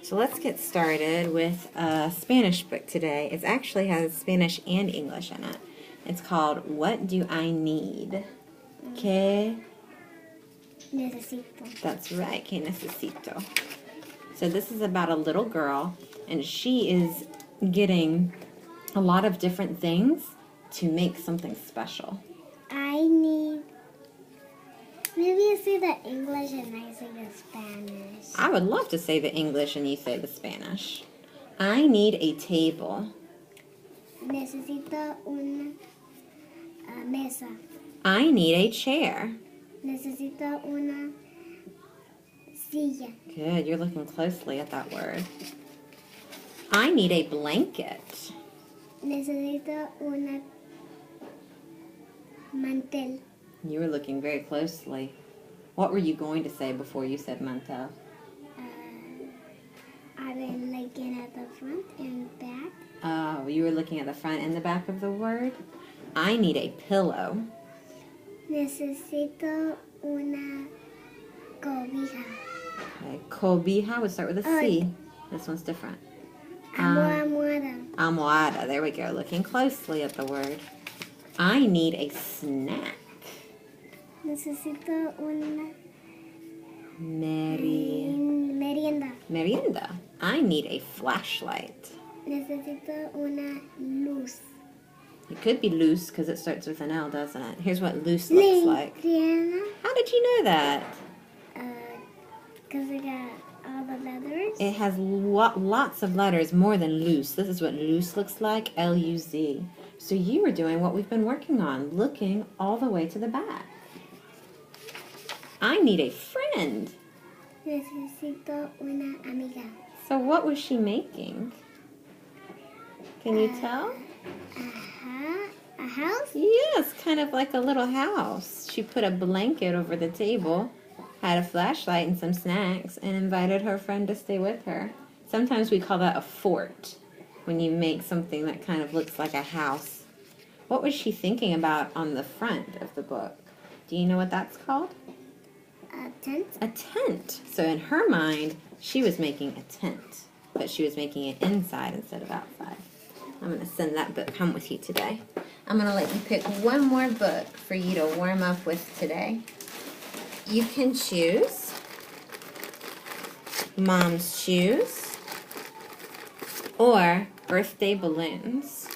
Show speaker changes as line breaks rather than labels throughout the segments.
So let's get started with a Spanish book today. It actually has Spanish and English in it. It's called What Do I Need? ¿Qué
necesito?
That's right, ¿Qué necesito? So this is about a little girl, and she is getting a lot of different things to make something special.
I need... Maybe you say the English and I say the Spanish.
I would love to say the English and you say the Spanish. I need a table.
Necesito una mesa.
I need a chair.
Necesito una silla.
Good, you're looking closely at that word. I need a blanket.
Necesito una mantel.
You were looking very closely. What were you going to say before you said mantel?
I've been looking at the front and back.
Oh, you were looking at the front and the back of the word? I need a pillow.
Necesito una cobija.
Okay, cobija would start with a C. This one's different.
Almohada.
Almohada, there we go. Looking closely at the word. I need a snack.
Necesito una
Merienda.
merienda.
I need a flashlight.
Necesito una luz.
It could be loose because it starts with an L, doesn't it? Here's what loose looks like.
Linterna.
How did you know that?
Because I got all the letters.
It has lots of letters, more than loose. This is what loose looks like, L-U-Z. So you were doing what we've been working on, looking all the way to the back. I need a friend.
Necesito una amiga.
So what was she making? Can you tell?
A house?
Yes, kind of like a little house. She put a blanket over the table, had a flashlight and some snacks, and invited her friend to stay with her. Sometimes we call that a fort, when you make something that kind of looks like a house. What was she thinking about on the front of the book? Do you know what that's called?
A tent?
A tent. So in her mind, she was making a tent, but she was making it inside instead of outside. I'm going to send that book home with you today. I'm going to let you pick one more book for you to warm up with today. You can choose Mom's Shoes, or Birthday Balloons,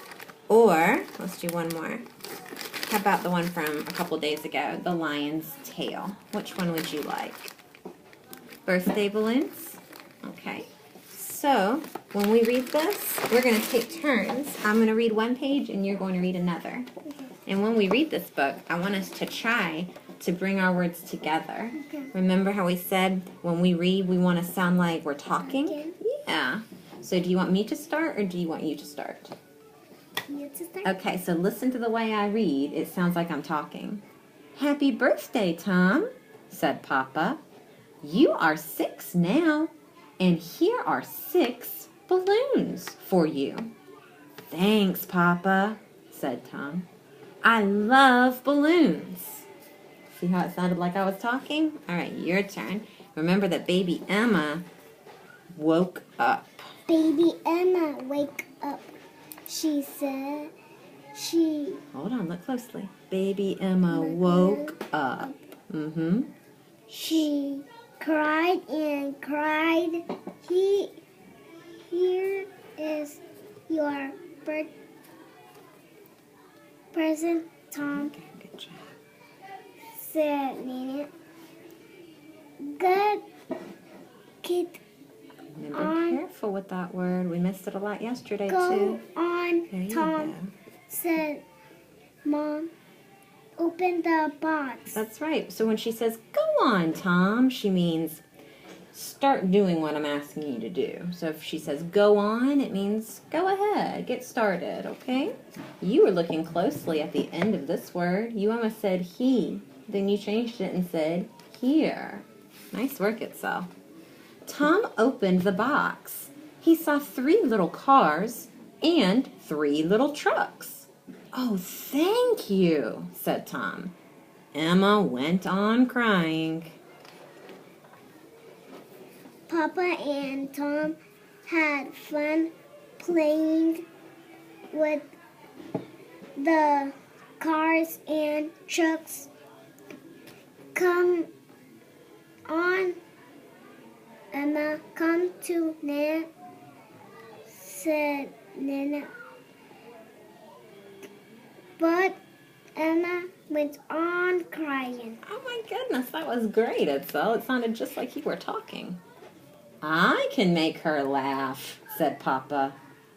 or, let's do one more. How about the one from a couple days ago, The Lion's Tail? Which one would you like? Birthday balloons? Okay. So, when we read this, we're going to take turns. I'm going to read one page and you're going to read another. And when we read this book, I want us to try to bring our words together.
Okay.
Remember how we said when we read, we want to sound like we're talking? Yeah. So do you want me to start or do you want you to start?
You to start?
Okay, so listen to the way I read. It sounds like I'm talking. Happy birthday, Tom, said Papa. You are 6 now, and here are 6 balloons for you. Thanks, Papa, said Tom. I love balloons. See how it sounded like I was talking? All right, your turn. Remember that baby Emma woke up.
Baby Emma, wake up. She said
Hold on, look closely. Baby Emma woke up. Mm-hmm.
She cried and cried. Here is your present, Tom,
Okay, good job.
said Nina. Good kid.
And be careful with that word. We missed it a lot yesterday,
Go
too.
on,
There you
Tom,
go.
said Mom. Open the box.
That's right. So when she says, go on, Tom, she means start doing what I'm asking you to do. So if she says, go on, it means go ahead, get started, okay? You were looking closely at the end of this word. You almost said he. Then you changed it and said here. Nice work, Itzel. Tom opened the box. He saw 3 little cars and 3 little trucks. Oh, thank you, said Tom. Emma went on crying.
Papa and Tom had fun playing with the cars and trucks. Come on, Emma, come to Nana, said Nana. But Emma went on crying.
Oh my goodness, that was great, Itzel. It sounded just like you were talking. I can make her laugh, said Papa.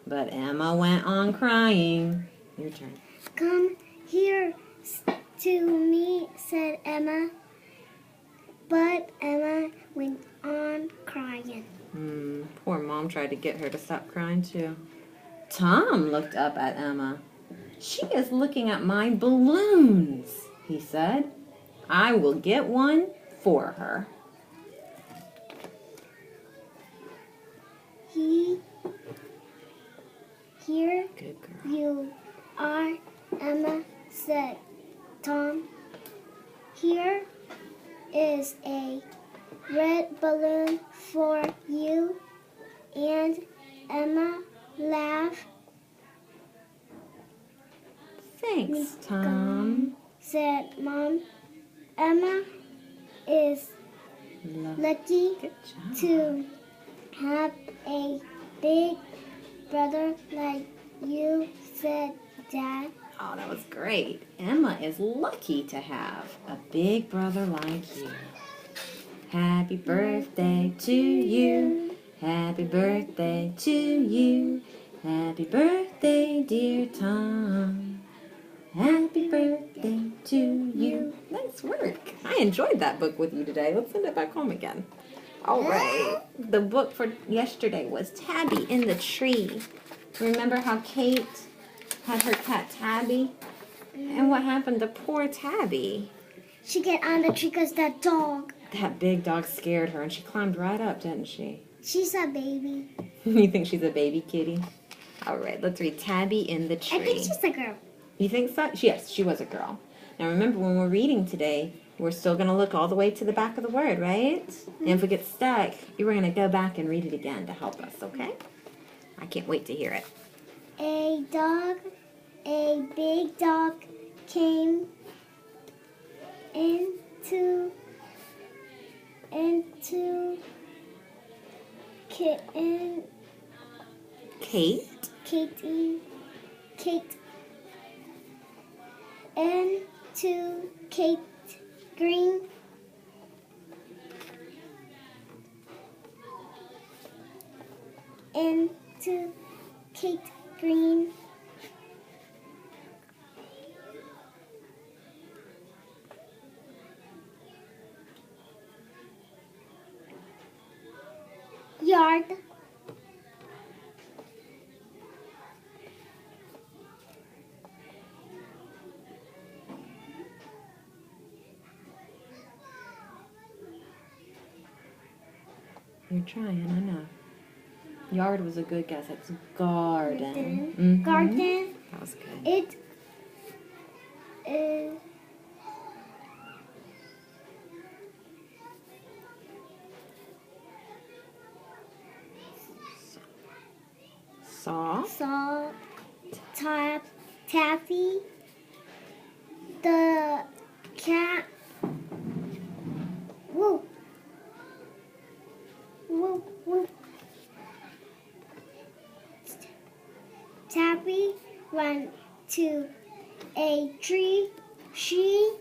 But Emma went on crying. Your turn.
Come here to me, said Emma. But Emma went on crying.
Poor Mom tried to get her to stop crying too. Tom looked up at Emma. She is looking at my balloons, he said. I will get one for her.
Here
Good girl.
you are, Emma, said Tom. Here is a red balloon for you. And Emma laughed.
Thanks, Tom.
Said Mom. Emma is lucky
Good job.
to have a big brother like you, said Dad.
Oh, that was great. Emma is lucky to have a big brother like you. Happy birthday to you. Happy birthday to you. Happy birthday, dear Tom. Happy birthday to you. Nice work. I enjoyed that book with you today. Let's send it back home again. All right. The book for yesterday was Tabby in the Tree. Remember how Kate had her cat Tabby? And what happened to poor Tabby?
She get on the tree because that dog.
That big dog scared her and she climbed right up, didn't she?
She's a baby.
You think she's a baby kitty? All right, let's read Tabby in the Tree.
I think she's a girl.
You think so? Yes, she was a girl. Now remember, when we're reading today, we're still going to look all the way to the back of the word, right? And if we get stuck, you were going to go back and read it again to help us, okay? I can't wait to hear it.
A big dog came into
Kate?
Kate Green. Into Kate Green. Yard.
You're trying, I know. Yard was a good guess. It's garden.
Garden.
That was good.
It is
Saw.
Taffy. The cat. Woo. Woo, woo. Taffy went to a tree. She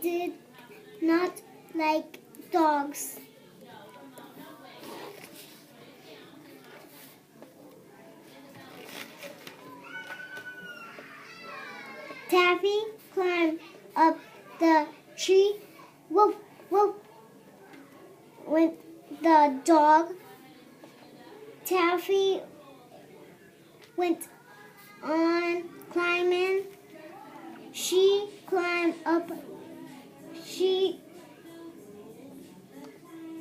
did not like dogs. Taffy climbed up the tree. Woof, woof, went the dog. Taffy went on climbing. She climbed up.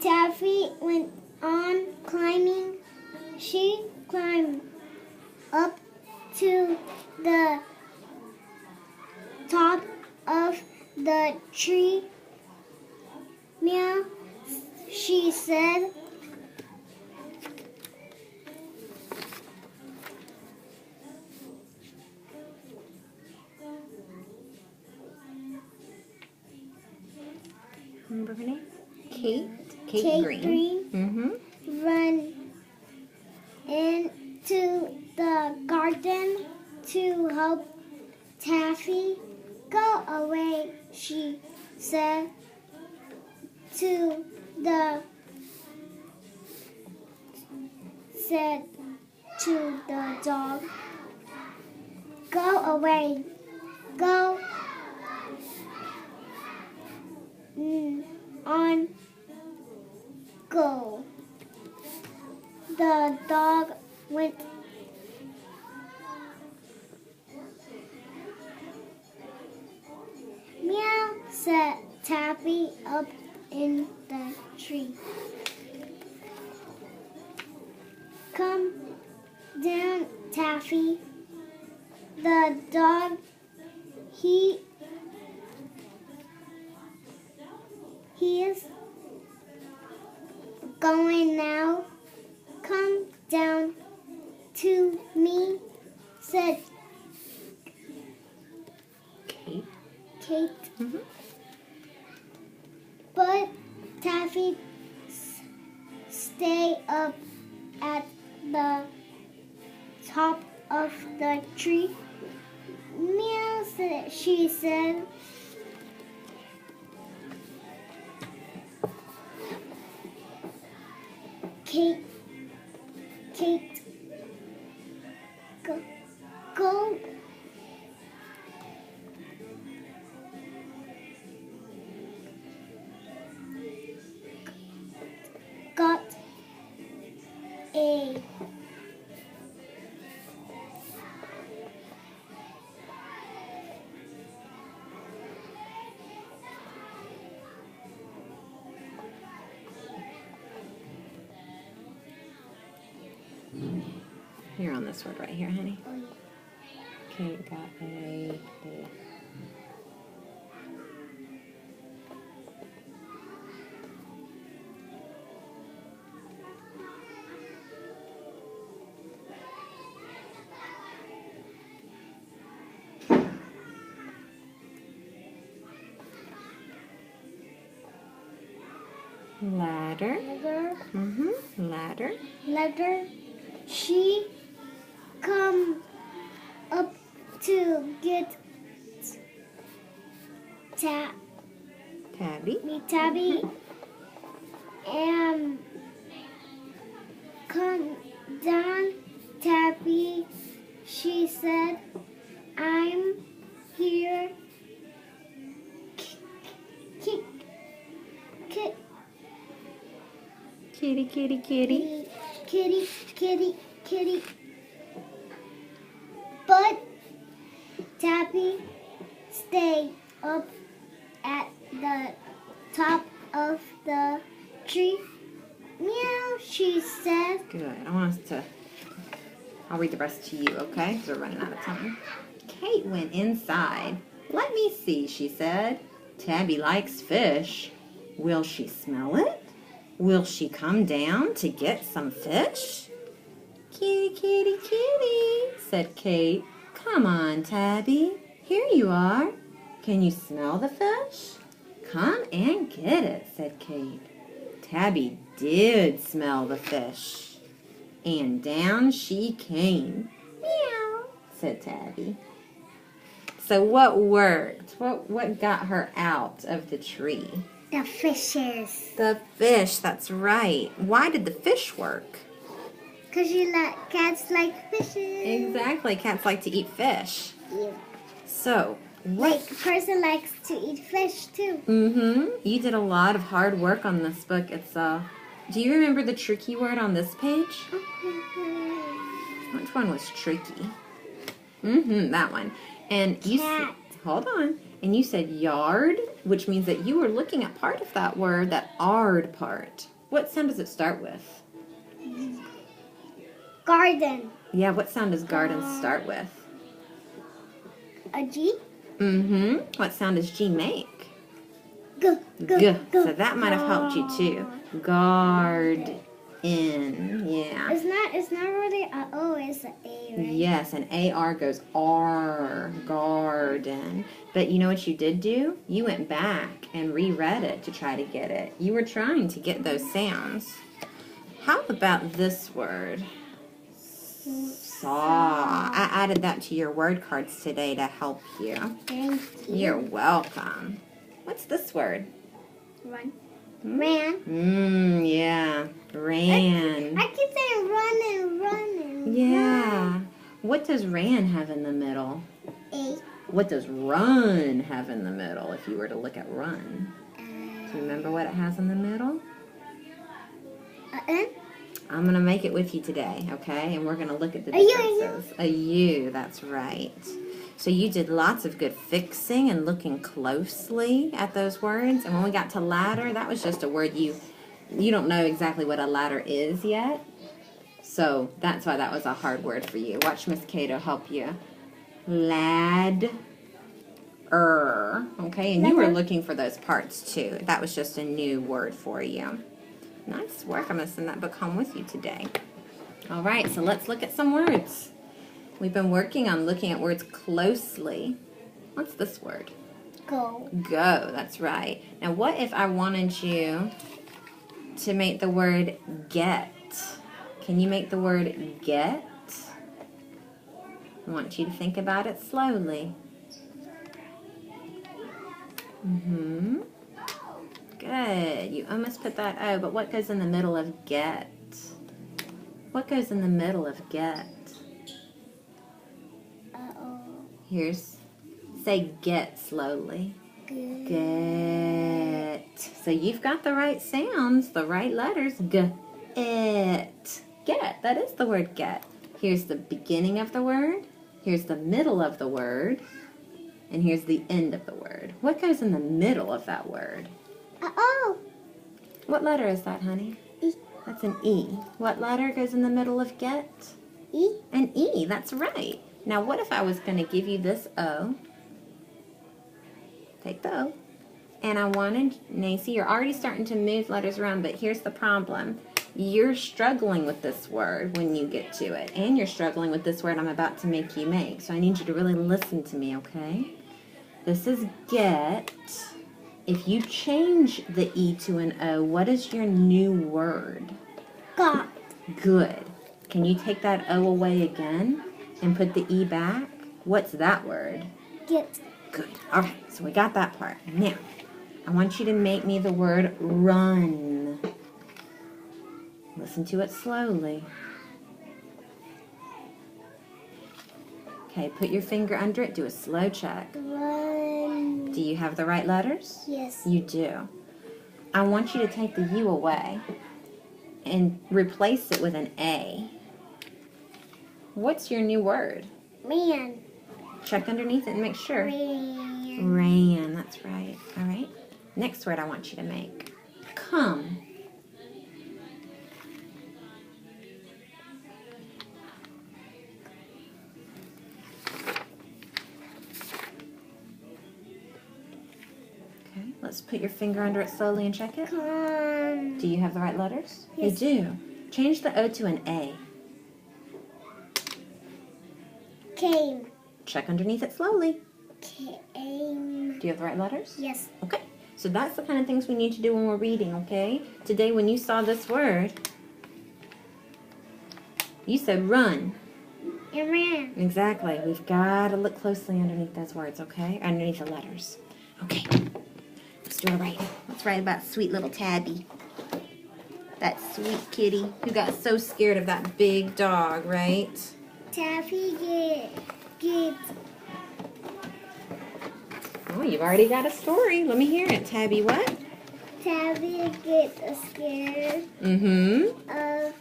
Taffy went on climbing. She climb up to the top of the tree. Meow, she said.
Remember her name? Kate. Kate
Kate
Green.
Green run into the garden to help Taffy. Go away, she said to the dog. Go away. Go on. Go. The dog went. Meow, said Taffy up in the tree. Come down, Taffy. The dog, he is going now. Come down to me, said Kate. But Taffy stay up at the top of the tree. Meow, she said. Kate, go. Got a
You're on this word right here, honey.
Oh, yeah.
Kate got a. Ladder. Ladder.
Ladder. She come up to get
Tabby.
Tabby and come down, Tabby. She said, I'm here.
Kitty, kitty, kitty.
Kitty, kitty, kitty. But Tabby stayed up at the top of the tree. Meow, she said.
Good. I'll read the rest to you, okay? Because we're running out of time. Kate went inside. Let me see, she said. Tabby likes fish. Will she smell it? Will she come down to get some fish? Kitty, kitty, kitty, said Kate. Come on, Tabby. Here you are. Can you smell the fish? Come and get it, said Kate. Tabby did smell the fish. And down she came. Meow, said Tabby. So what worked? What got her out of the tree?
The fishes.
The fish, that's right. Why did the fish work?
Because cats like fishes.
Exactly. Cats like to eat fish.
Yeah.
So,
Like a person likes to eat fish too.
You did a lot of hard work on this book, Itzel. Do you remember the tricky word on this page? Which one was tricky? That one. And you said, hold on. And you said yard, which means that you were looking at part of that word, that ard part. What sound does it start with?
Garden.
Yeah, what sound does garden start with?
A G.
What sound does G make?
G.
G. So that might have helped you too. Guard in. Yeah.
It's not really a O, it's an A, right?
Yes, and AR goes R, garden. But you know what you did do? You went back and reread it to try to get it. You were trying to get those sounds. How about this word? Saw. I added that to your word cards today to help you.
Thank you.
You're welcome. What's this word?
Run. Ran.
Yeah. Ran.
I keep saying run and run and
Yeah. What does ran have in the middle?
A.
What does run have in the middle if you were to look at run? Do you remember what it has in the middle?
N.
I'm going to make it with you today, okay? And we're going to look at the
A U.
differences. A U, that's right. So you did lots of good fixing and looking closely at those words. And when we got to ladder, that was just a word you don't know exactly what a ladder is yet. So that's why that was a hard word for you. Watch Miss Cato help you. Ladder. Okay, and you were looking for those parts too. That was just a new word for you. Nice work. I'm going to send that book home with you today. All right, so let's look at some words. We've been working on looking at words closely. What's this word?
Go.
Go, that's right. Now, what if I wanted you to make the word get? Can you make the word get? I want you to think about it slowly. Good. You almost put that O, but what goes in the middle of get? What goes in the middle of get? Say get slowly. Get. So you've got the right sounds, the right letters. G, it. Get. That is the word get. Here's the beginning of the word. Here's the middle of the word. And here's the end of the word. What goes in the middle of that word?
Oh.
What letter is that, honey?
E.
That's an E. What letter goes in the middle of get?
E.
An E, that's right. Now, what if I was going to give you this O? Take the O. And I wanted, Nacy, you're already starting to move letters around, but here's the problem. You're struggling with this word when you get to it. And you're struggling with this word I'm about to make you make. So I need you to really listen to me, okay? This is get. If you change the E to an O, what is your new word?
Got.
Good. Can you take that O away again and put the E back? What's that word?
Get.
Good. All right, so we got that part. Now, I want you to make me the word run. Listen to it slowly. Okay, put your finger under it. Do a slow check.
Run.
Do you have the right letters?
Yes.
You do. I want you to take the U away and replace it with an A. What's your new word?
Man.
Check underneath it and make sure.
Ran.
Ran, that's right. All right. Next word I want you to make. Come. Okay, let's put your finger under it slowly and check it.
Come.
Do you have the right letters?
Yes.
You do. Change the O to an A.
Came.
Check underneath it slowly.
Came.
Do you have the right letters?
Yes.
Okay. So that's the kind of things we need to do when we're reading, okay? Today when you saw this word, you said run.
And ran.
Exactly. We've got to look closely underneath those words, okay? Underneath the letters. Okay. Let's do it right. Let's write about sweet little Tabby. That sweet kitty who got so scared of that big dog, right?
Taffy get.
Oh, you've already got a story. Let me hear it. Tabby what?
Tabby get scared of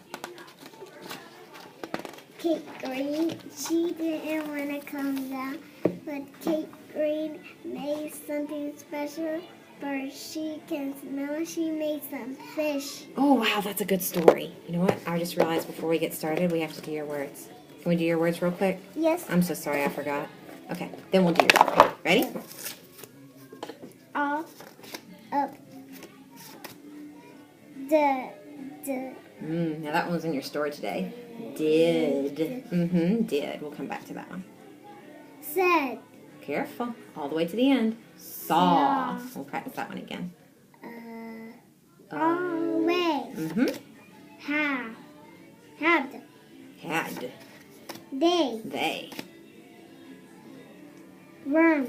Kate Green. She didn't want to come down, but Kate Green made something special but she can smell. She made some fish.
Oh, wow, that's a good story. You know what? I just realized before we get started, we have to do your words. Can we do your words real quick?
Yes.
I'm so sorry, I forgot. Okay, then we'll do your story. Ready?
All up. The.
Now that one's in your story today. Did. Did. We'll come back to that one.
Said.
Careful. All the way to the end. Saw. We'll practice that one again.
Always. Have. Had.
Had.
They. Were.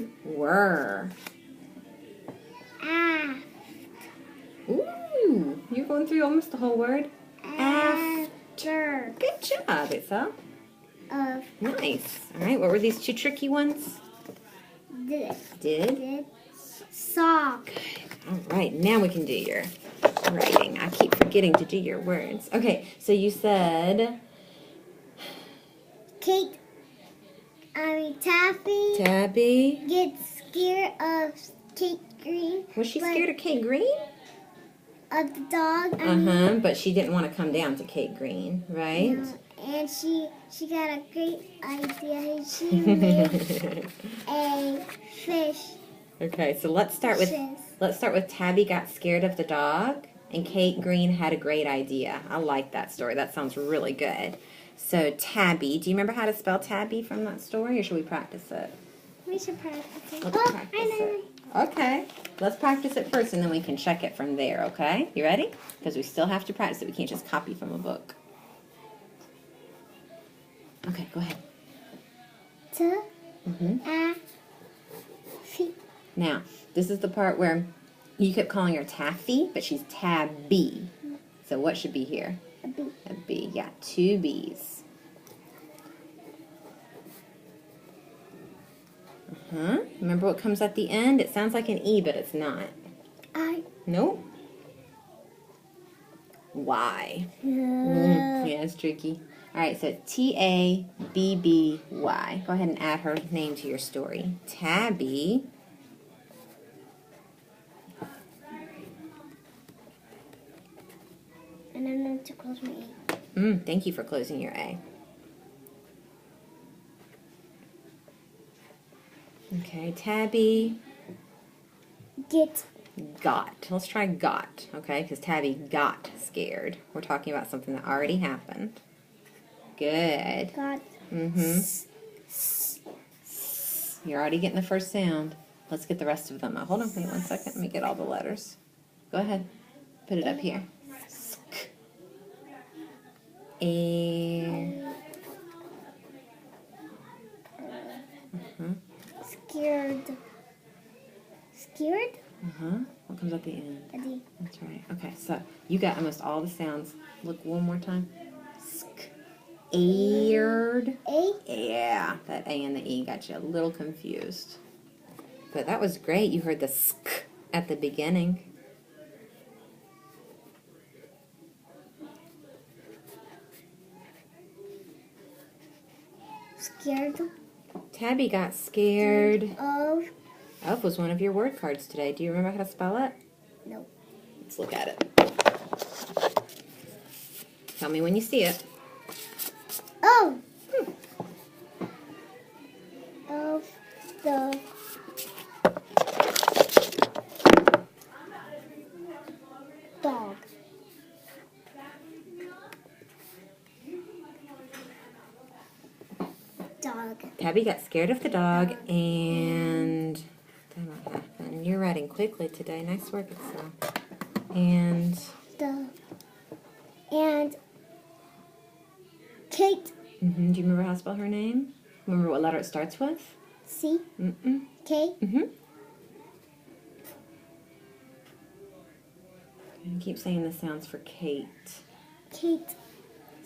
Ooh, you're going through almost the whole word.
After.
Good job, Itzel.
Of.
Nice. All right, what were these two tricky ones? Did.
Saw.
All right, now we can do your writing. I keep forgetting to do your words. Okay, so you said Tabby
gets scared of Kate Green.
Was she scared of Kate Green?
Of the dog.
But she didn't want to come down to Kate Green, right?
No, and she got a great idea. She made a fish.
Okay, so let's start with Tabby got scared of the dog and Kate Green had a great idea. I like that story. That sounds really good. So Tabby, do you remember how to spell Tabby from that story, or should we practice it?
We should practice it.
Let's practice it. Okay, let's practice it first and then we can check it from there, okay? You ready? Because we still have to practice it. We can't just copy from a book. Okay, go ahead. Now, this is the part where you kept calling her Taffy, but she's Tabby. So what should be here?
A B.
A B, yeah, two B's. Remember what comes at the end? It sounds like an E, but it's not.
I.
Nope. Y. Yeah, it's tricky. All right, so Tabby. Go ahead and add her name to your story. Tabby.
And I know to close my
A. Thank you for closing your A. Okay, Tabby. Got. Let's try got, okay? Because Tabby got scared. We're talking about something that already happened. Good.
Got.
You're already getting the first sound. Let's get the rest of them. Hold on, wait 1 second. Let me get all the letters. Go ahead. Put it up here. Sk. Air.
Scared?
What comes at the end?
A D.
That's right. Okay, so you got almost all the sounds. Look one more time. Scared.
A?
Yeah, that A and the E got you a little confused. But that was great. You heard the sk at the beginning.
Scared.
Tabby got scared.
Of
was one of your word cards today. Do you remember how to spell it?
No.
Let's look at it. Tell me when you see it.
Of the dog.
Tabby got scared of the dog, and then what happened? You're writing quickly today. Nice work, Itzel. And
Kate.
Do you remember how to spell her name? Remember what letter it starts with?
C. K.
And keep saying the sounds for Kate.
Kate.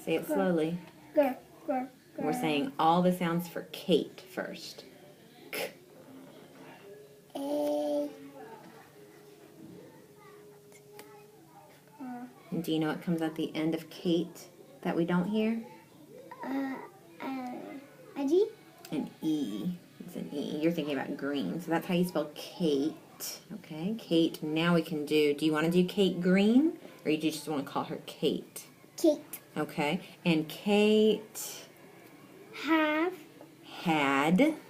Say it slowly. We're saying all the sounds for Kate first. K.
A.
And do you know what comes at the end of Kate that we don't hear?
A G.
An E. It's an E. You're thinking about green. So that's how you spell Kate. Okay, Kate. Now we can do you want to do Kate Green? Or you just want to call her Kate?
Kate.
Okay. And Kate had,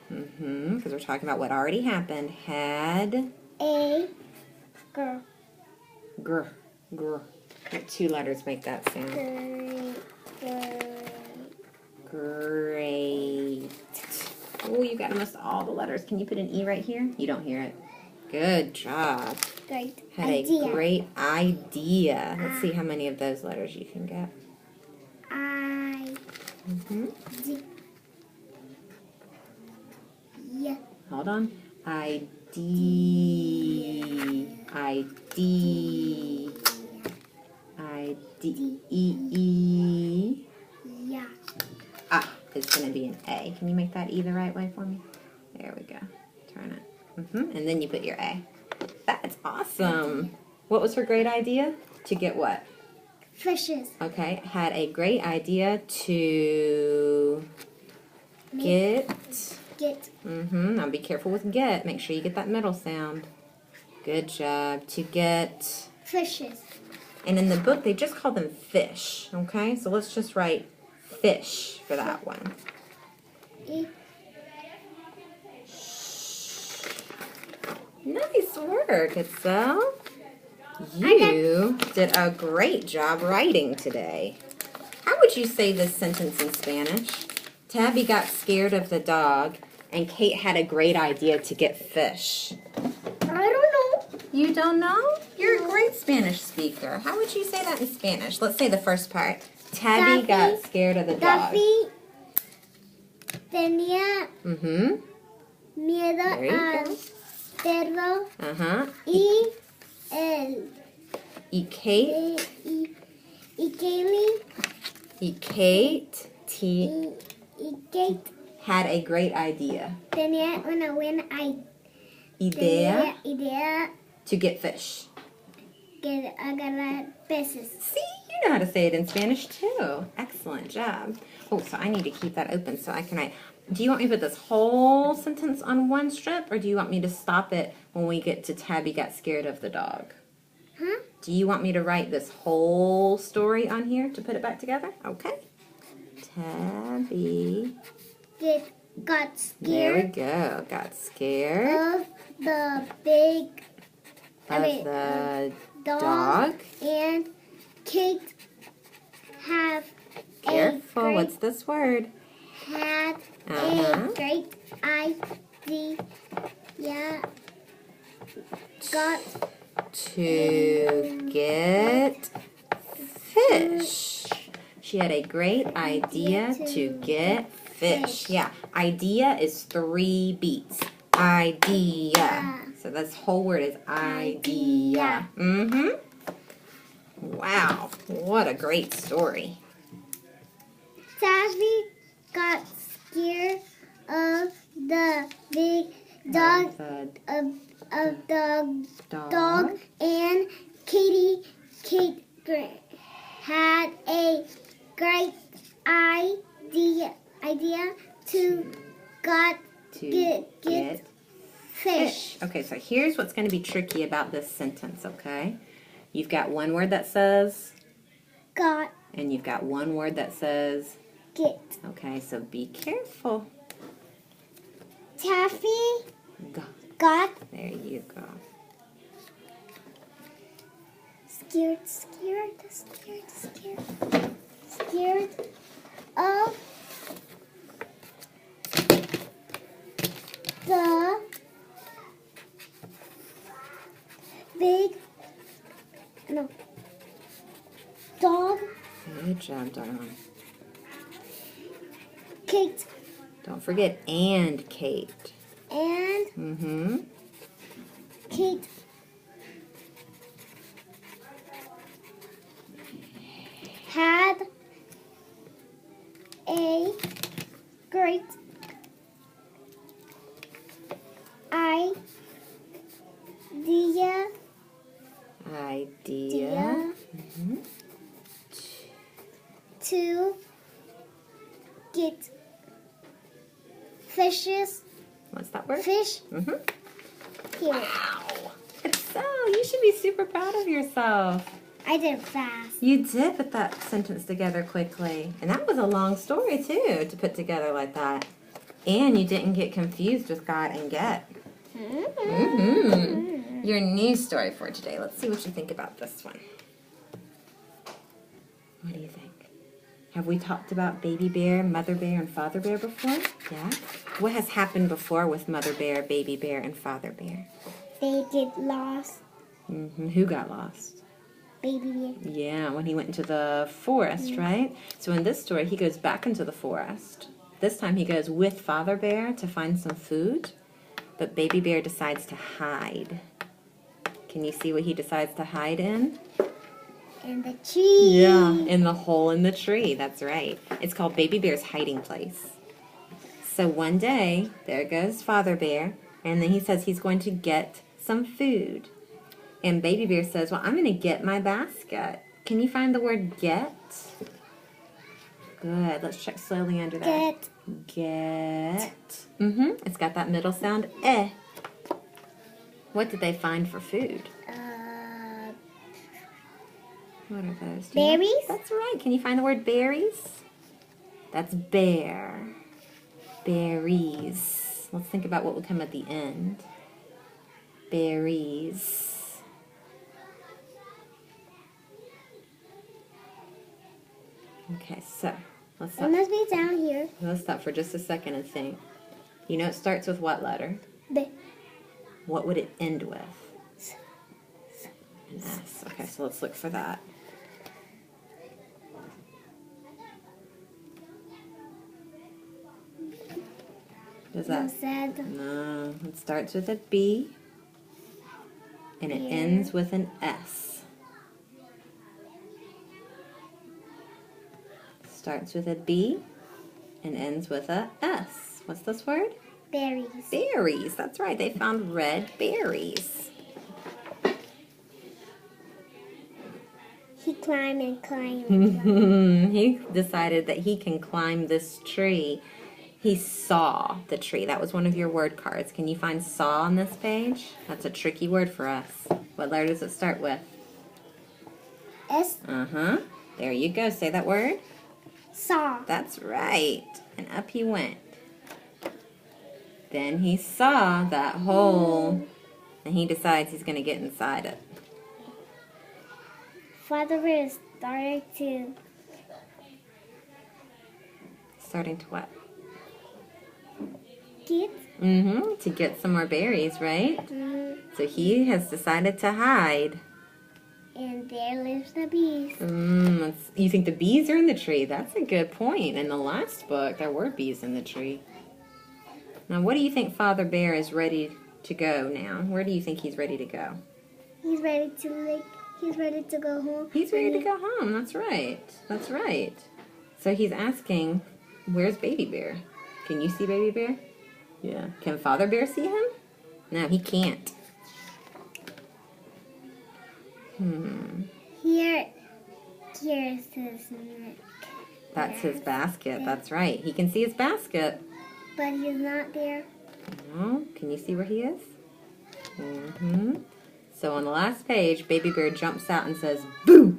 because we're talking about what already happened, had
a girl.
Gr. What two letters make that sound? Great. Oh, you got almost all the letters. Can you put an E right here? You don't hear it. Good job.
Great
Had
idea.
a great idea. Let's see how many of those letters you can get.
D. Yeah.
Hold on. ID.
Yeah.
Ah, it's going to be an A. Can you make that E the right way for me? There we go. Turn it. And then you put your A. That's awesome. What was her great idea? To get what?
Fishes.
Okay. Had a great idea to get. Now be careful with get. Make sure you get that middle sound. Good job. To get
fishes.
And in the book, they just call them fish. Okay? So let's just write fish for that one.
E.
Nice work, Itzel. You did a great job writing today. How would you say this sentence in Spanish? Tabby got scared of the dog, and Kate had a great idea to get fish.
I don't know.
You don't know? You're a great Spanish speaker. How would you say that in Spanish? Let's say the first part. Tabby got scared of the dog.
Tabby tenía miedo
There you
al
go.
perro y él.
Y Kate.
Y Kaylee.
Y Kate.
Y Kate
Had a great idea.
tenía una buena
Idea
idea
to get fish.
que agarrar peces.
See, you know how to say it in Spanish too. Excellent job. Oh, so I need to keep that open so I can write. Do you want me to put this whole sentence on one strip, or do you want me to stop it when we get to Tabby got scared of the dog?
Huh?
Do you want me to write this whole story on here to put it back together? Okay. Tabby
Got
There we
scared
go. Got scared
of the big
of the dog.
and Kate have
Careful. What's this word?
had
Uh-huh.
a great idea. Got
To get fish. She had a great idea to get fish. Yeah, idea is 3 beats. Idea. So this whole word is idea. Wow, what a great story.
Tabby got scared of the big dog of the dog and Kate had a great idea to get fish.
Okay, so here's what's going to be tricky about this sentence, okay? You've got one word that says
Got
and you've got one word that says
get.
okay, so be careful.
Taffy got
There you go.
scared of the big dog.
Good job, darling.
Kate
Don't forget and Kate.
and Kate had a great idea to get fishes
What's that word?
Fish.
Mm-hmm.
Here.
Wow. Itzel, you should be super proud of yourself.
I did fast.
You did put that sentence together quickly. And that was a long story, too, to put together like that. And you didn't get confused with got and get. Mm-hmm. Your new story for today. Let's see what you think about this one. What do you think? Have we talked about baby bear, mother bear, and father bear before? Yeah? What has happened before with mother bear, baby bear, and father bear?
They get lost.
Mm-hmm. Who got lost?
Baby bear.
Yeah, when he went into the forest, right? So in this story, he goes back into the forest. This time he goes with father bear to find some food, but baby bear decides to hide. Can you see what he decides to hide in?
In the tree.
Yeah, in the hole in the tree. That's right. It's called Baby Bear's hiding place. So one day, there goes Father Bear, and then he says he's going to get some food. And Baby Bear says, well, I'm going to get my basket. Can you find the word get? Good. Let's check slowly under that. Get. Mm-hmm. It's got that middle sound, eh. What did they find for food? What are those?
Berries?
That's right. Can you find the word berries? That's bear. Berries. Let's think about what would come at the end. Berries. Okay, so let's
It
stop.
must be down here.
Let's stop for just a second and think. You know it starts with what letter?
B.
What would it end with? An S. Okay, so let's look for that. Does that? No, it starts with a B and it ends with an S. Starts with a B and ends with a S. What's this word?
Berries.
Berries. That's right. They found red berries.
He climbed and climbed and climbed.
He decided that he can climb this tree. He saw the tree. That was one of your word cards. Can you find saw on this page? That's a tricky word for us. What letter does it start with?
S.
Uh-huh. There you go. Say that word.
Saw.
That's right. And up he went. Then he saw that hole, and he decides he's going to get inside it.
Father Bear started to...
Starting to what?
Get?
Mm-hmm. To get some more berries, right? So he has decided to hide.
And there lives the bees.
You think the bees are in the tree? That's a good point. In the last book, there were bees in the tree. Now, what do you think Father Bear is ready to go now? Where do you think he's ready to go?
He's ready to he's ready to go home.
He's ready to go home. That's right. That's right. So he's asking, where's Baby Bear? Can you see Baby Bear? Yeah. Can Father Bear see him? No, he can't.
Here's his neck.
That's his basket. That's right. He can see his basket.
But he's not there.
No. Can you see where he is? Mm-hmm. So on the last page, Baby Bear jumps out and says, "Boo!"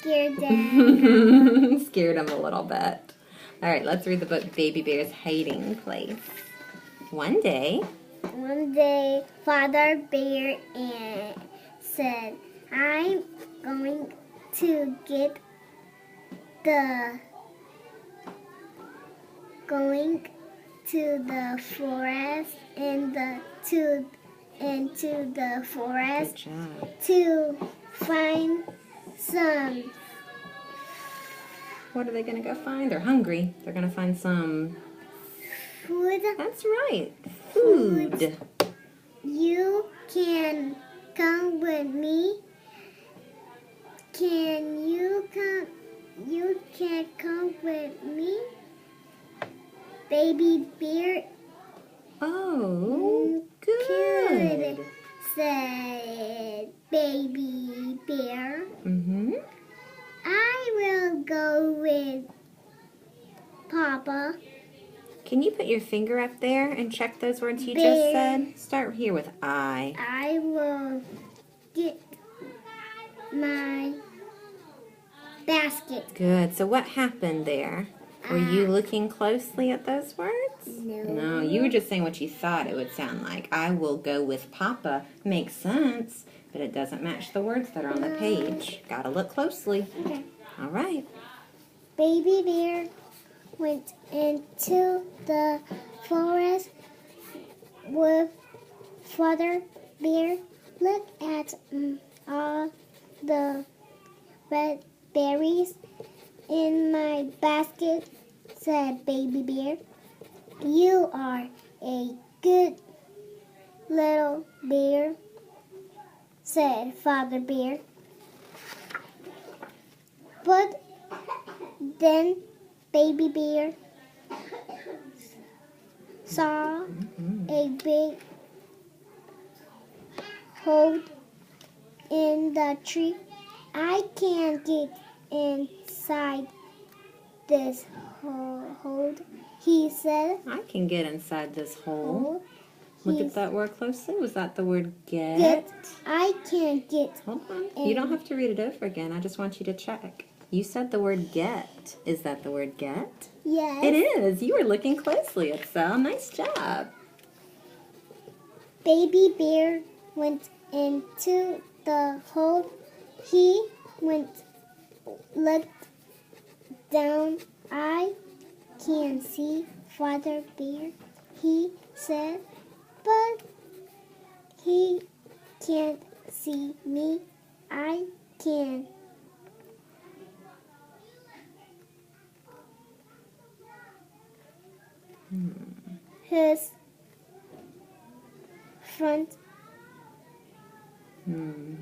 Scared Dad.
Scared him a little bit. All right, let's read the book Baby Bear's Hiding Place. One day,
Father Bear said, I'm going to get going to the forest into the forest
good job.
to find some.
What are they going to go find? They're hungry. They're going to find some
Food.
That's right. Food.
You can come with me. Can you come? You can come with me, Baby Bear.
Oh, good.
Said Baby Bear.
Mm-hmm.
I will go with Papa.
Can you put your finger up there and check those words you just
Bear.
said? Start here with I.
I will get my basket.
Good. So what happened there? Were you looking closely at those words?
No.
No, you were just saying what you thought it would sound like. I will go with Papa. Makes sense, but it doesn't match the words that are on the page. Gotta look closely.
Okay.
All right.
Baby bear went into the forest with Father Bear. Look at all the red berries in my basket, said Baby Bear. You are a good little bear, said Father Bear. But then Baby Bear saw a big hole in the tree. I can't get inside this hole, he said.
I can get inside this hole. Look
He's-
at that word closely. Was that the word get?
Get. I can't get.
Hold on. You don't have to read it over again. I just want you to check. You said the word get. Is that the word get?
Yes.
It is. You were looking closely, Itzel. Nice job.
Baby Bear went into the hole. He looked down. I can see Father Bear, he said, but he can't see me. I can. His front.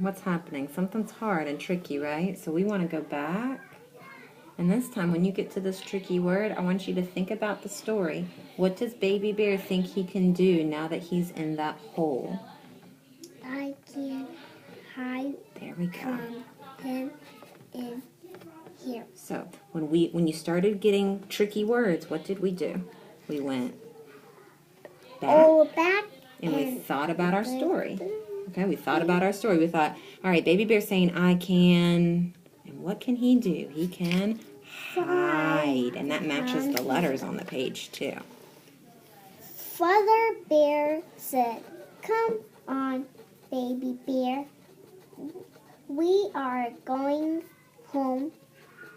What's happening? Something's hard and tricky, right? So we want to go back. And this time, when you get to this tricky word, I want you to think about the story. What does Baby Bear think he can do now that he's in that hole?
I can hide
There we go.
from him in here.
So when you started getting tricky words, what did we do? We went back
Oh, back
and we thought about our story. Okay, we thought about our story. We thought, all right, Baby Bear's saying, I can, and what can he do? He can hide, and that matches the letters on the page too.
Father Bear said, "Come on, Baby Bear. We are going home,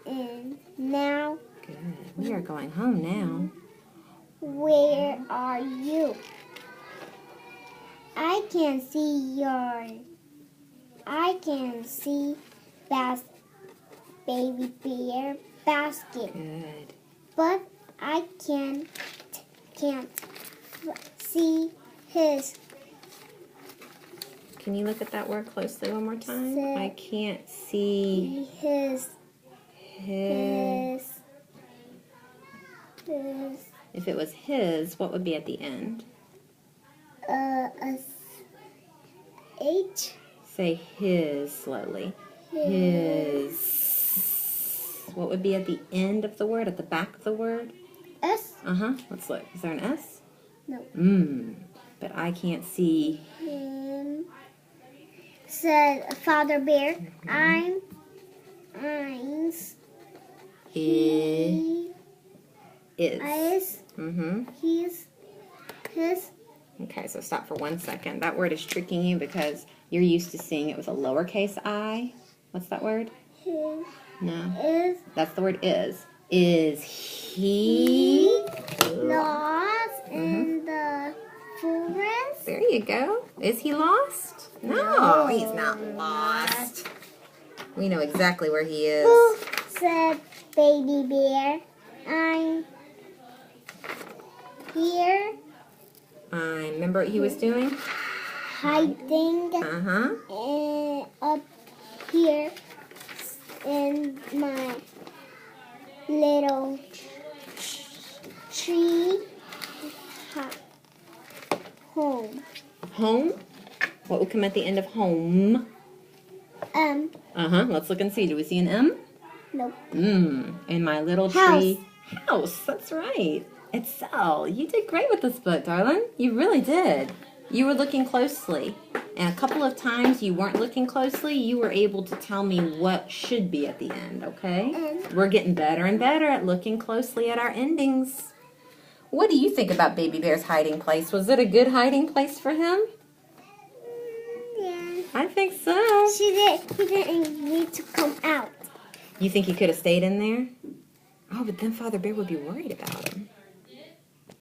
and now
Good. We are going home now.
where are you? I can see Baby Bear basket,
Good.
but I can't see his.
Can you look at that word closely one more time?
Sit.
I can't see
His.
his. If it was his, what would be at the end?
A H.
Say his slowly. His. What would be at the end of the word, at the back of the word?
S.
Uh-huh. Let's look. Is there an S?
No.
But I can't see.
Him. Said Father Bear. I'm.
He is.
Is. He's. His.
Okay, so stop for 1 second. That word is tricking you because you're used to seeing it with a lowercase I. What's that word?
His.
No.
Is.
That's the word is. Is he
Lost in the forest.
There you go. Is he lost? No, he's not lost. We know exactly where he is.
Who said Baby Bear? I'm here
Remember what he was doing?
hiding
Uh-huh.
up here in my little tree home.
Home? What would come at the end of home?
Uh-huh.
Let's look and see. Do we see an M?
Nope.
In my little
House.
tree house. That's right. Itzel, you did great with this book, darling. You really did. You were looking closely. And a couple of times you weren't looking closely, you were able to tell me what should be at the end, okay? We're getting better and better at looking closely at our endings. What do you think about Baby Bear's hiding place? Was it a good hiding place for him?
Yeah.
I think so.
He didn't need to come out.
You think he could have stayed in there? Oh, but then Father Bear would be worried about him.